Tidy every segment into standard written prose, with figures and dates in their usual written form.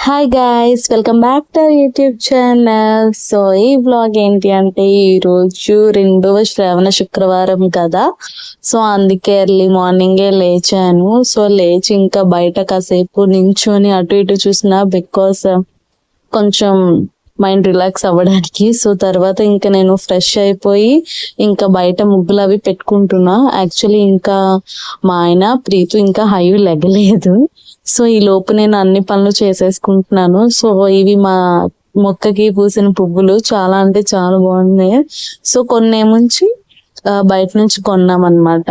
Hi guys, welcome back to YouTube channel. So ఈ vlog ఏంటి అంటే ఈరోజు 2వ శ్రావణ శుక్రవారం కదా. సో అందుకే ఎర్లీ మార్నింగే లేచాను. సో లేచి ఇంకా బయట కాసేపు నించొని అటు ఇటు చూసిన బికాస్ కొంచెం మైండ్ రిలాక్స్ అవ్వడానికి. సో తర్వాత ఇంకా నేను ఫ్రెష్ అయిపోయి ఇంకా బయట ముగ్గులు అవి పెట్టుకుంటున్నా. యాక్చువల్లీ ఇంకా మా ఆయన ప్రీతు ఇంకా హయు లెగలేదు. సో ఈ లోపు నేను అన్ని పనులు చేసేసుకుంటున్నాను. సో ఇవి మా మొక్కకి పూసిన పువ్వులు చాలా అంటే చాలా బాగున్నాయి. సో కొన్నేముంచి బయట నుంచి కొన్నాం అన్నమాట.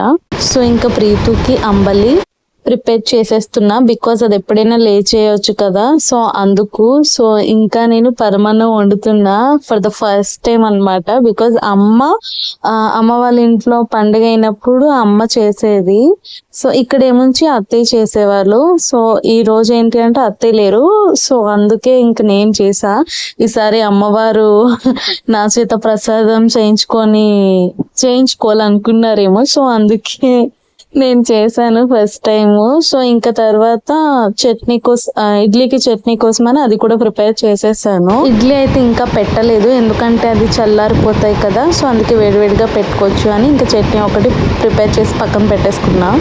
సో ఇంకా ప్రీతుకి అంబలి ప్రిపేర్ చేసేస్తున్నా బికాస్ అది ఎప్పుడైనా లేచేయచ్చు కదా. సో అందుకు సో ఇంకా నేను పరమాన్నం వండుతున్నా ఫర్ ద ఫస్ట్ టైం అన్నమాట. బికాస్ అమ్మ వాళ్ళ ఇంట్లో పండుగ అయినప్పుడు అమ్మ చేసేది. సో ఇక్కడ ఏముంచి అత్తయ్య చేసేవాళ్ళు. సో ఈ రోజు ఏంటి అంటే అత్తయ్య లేరు. సో అందుకే ఇంక నేను చేసా. ఈసారి అమ్మవారు నా చేత ప్రసాదం చేయించుకోవాలనుకున్నారేమో. సో అందుకే నేను చేశాను ఫస్ట్ టైము. సో ఇంకా తర్వాత ఇడ్లీకి చట్నీ కోసం అని అది కూడా ప్రిపేర్ చేసేసాను. ఇడ్లీ అయితే ఇంకా పెట్టలేదు, ఎందుకంటే అది చల్లారిపోతాయి కదా. సో అందుకే వేడివేడిగా పెట్టుకోవచ్చు అని ఇంకా చట్నీ ఒకటి ప్రిపేర్ చేసి పక్కన పెట్టేసుకున్నా.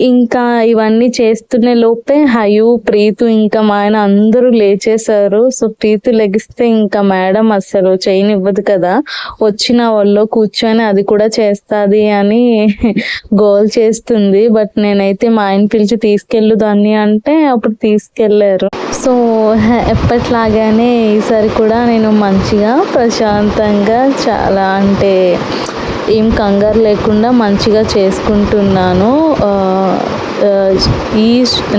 ఇంకా ఇవన్నీ చేస్తున్న లోపే హయు, ప్రీతు ఇంకా మా ఆయన అందరూ లేచేశారు. సో ప్రీతు లెగిస్తే ఇంకా మేడం అస్సలు చేయనివ్వదు కదా, వచ్చిన వాళ్ళు కూర్చొని అది కూడా చేస్తుంది అని గోల్ చేస్తుంది. బట్ నేనైతే మా ఆయన పిలిచి తీసుకెళ్ళు దాన్ని అంటే అప్పుడు తీసుకెళ్లారు. సో ఎప్పట్లాగానే ఈసారి కూడా నేను మంచిగా ప్రశాంతంగా చాలా అంటే ఏం కంగారు లేకుండా మంచిగా చేసుకుంటున్నాను. ఈ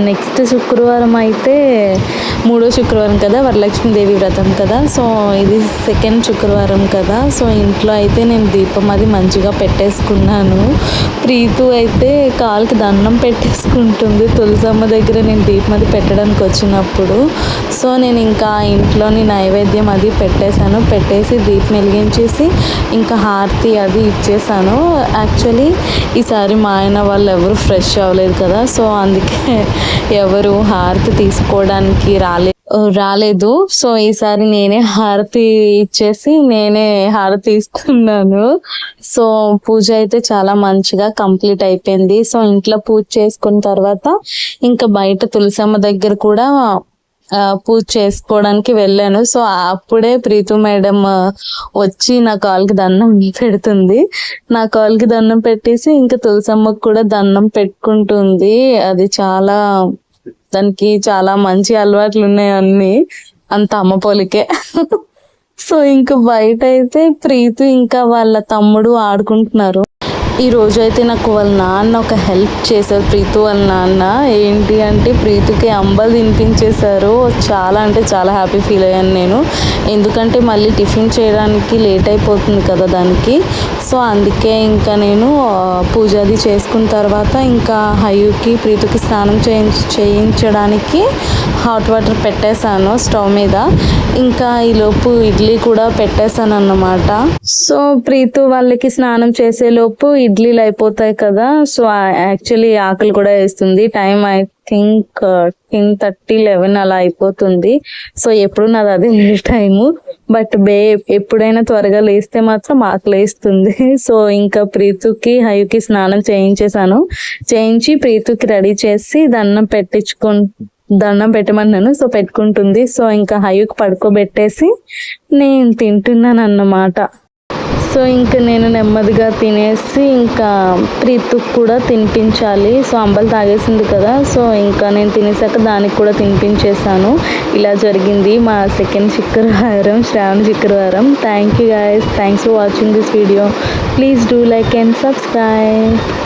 నెక్స్ట్ శుక్రవారం అయితే 3వ శుక్రవారం కదా, వరలక్ష్మీదేవి వ్రతం కదా. సో ఇది 2nd శుక్రవారం కదా. సో ఇంట్లో అయితే నేను దీపం అది మంచిగా పెట్టేసుకున్నాను. ప్రీతు అయితే కాలుకి దండం పెట్టేసుకుంటుంది తులసమ్మ దగ్గర నేను దీపం అది పెట్టడానికి వచ్చినప్పుడు. సో నేను ఇంకా ఇంట్లోని నైవేద్యం అది పెట్టేసి దీపం వెలిగించేసి ఇంకా హారతి అది ఇచ్చేసాను. యాక్చువల్లీ ఈసారి మా ఆయన వాళ్ళు ఎవరు ఫ్రెష్ అవ్వలేదు కదా. సో అందుకే ఎవరు హారతి తీసుకోవడానికి రాలేదు. సో ఈసారి నేనే హారతి ఇచ్చేసి నేనే హారతి తీసుకున్నాను. సో పూజ అయితే చాలా మంచిగా కంప్లీట్ అయిపోయింది. సో ఇంట్లో పూజ చేసుకున్న తర్వాత ఇంకా బయట తులసమ్మ దగ్గర కూడా పూజ చేసుకోవడానికి వెళ్ళాను. సో అప్పుడే ప్రీతు మేడం వచ్చి నా కాలుకి దండం పెడుతుంది. నా కాలుకి దండం పెట్టేసి ఇంకా తులసమ్మకు కూడా దండం పెట్టుకుంటుంది. అది దానికి చాలా మంచి అలవాట్లు ఉన్నాయి అన్ని, అంత అమ్మ పోలికే. సో ఇంకా బయట అయితే ప్రీతు ఇంకా వాళ్ళ తమ్ముడు ఆడుకుంటున్నారు. ఈ రోజు అయితే నాకు వాళ్ళ నాన్న ఒక హెల్ప్ చేశారు. ప్రీతు వాళ్ళ నాన్న ఏంటి అంటే ప్రీతుకి అంబలి తినిపించేశారు. చాలా అంటే చాలా హ్యాపీ ఫీల్ అయ్యాను నేను, ఎందుకంటే మళ్ళీ టిఫిన్ చేయడానికి లేట్ అయిపోతుంది కదా దానికి. సో అందుకే ఇంకా నేను పూజ అది చేసుకున్న తర్వాత ఇంకా హయుకి ప్రీతుకి స్నానం చేయించడానికి హాట్ వాటర్ పెట్టేశాను స్టవ్ మీద. ఇంకా ఈలోపు ఇడ్లీ కూడా పెట్టేశాను అన్నమాట. సో ప్రీతు వాళ్ళకి స్నానం చేసేలోపు ఇడ్లీలు అయిపోతాయి కదా. సో యాక్చువల్లీ ఆకలి కూడా వేస్తుంది. టైం ఐ థింక్ 10:30, 11 అలా అయిపోతుంది. సో ఎప్పుడు నాది అదే టైము. బట్ ఎప్పుడైనా త్వరగా లేస్తే మాత్రం ఆకలి వేస్తుంది. సో ఇంకా ప్రీతుకి హయుకి స్నానం చేయించి ప్రీతుకి రెడీ చేసి దండం పెట్టమన్నాను. సో పెట్టుకుంటుంది. సో ఇంకా హయుకి పడుకోబెట్టేసి నేను తింటున్నాను అన్నమాట. సో ఇంకా నేను నెమ్మదిగా తినేసి ఇంకా ప్రీతుకు కూడా తినిపించాలి. సో అంబలి తాగేసింది కదా. సో ఇంకా నేను తినేసాక దానికి కూడా తినిపించేసాను. ఇలా జరిగింది మా 2nd శుక్రవారం, శ్రావణ శుక్రవారం. Thank you guys, thanks for watching this video. Please do like and subscribe.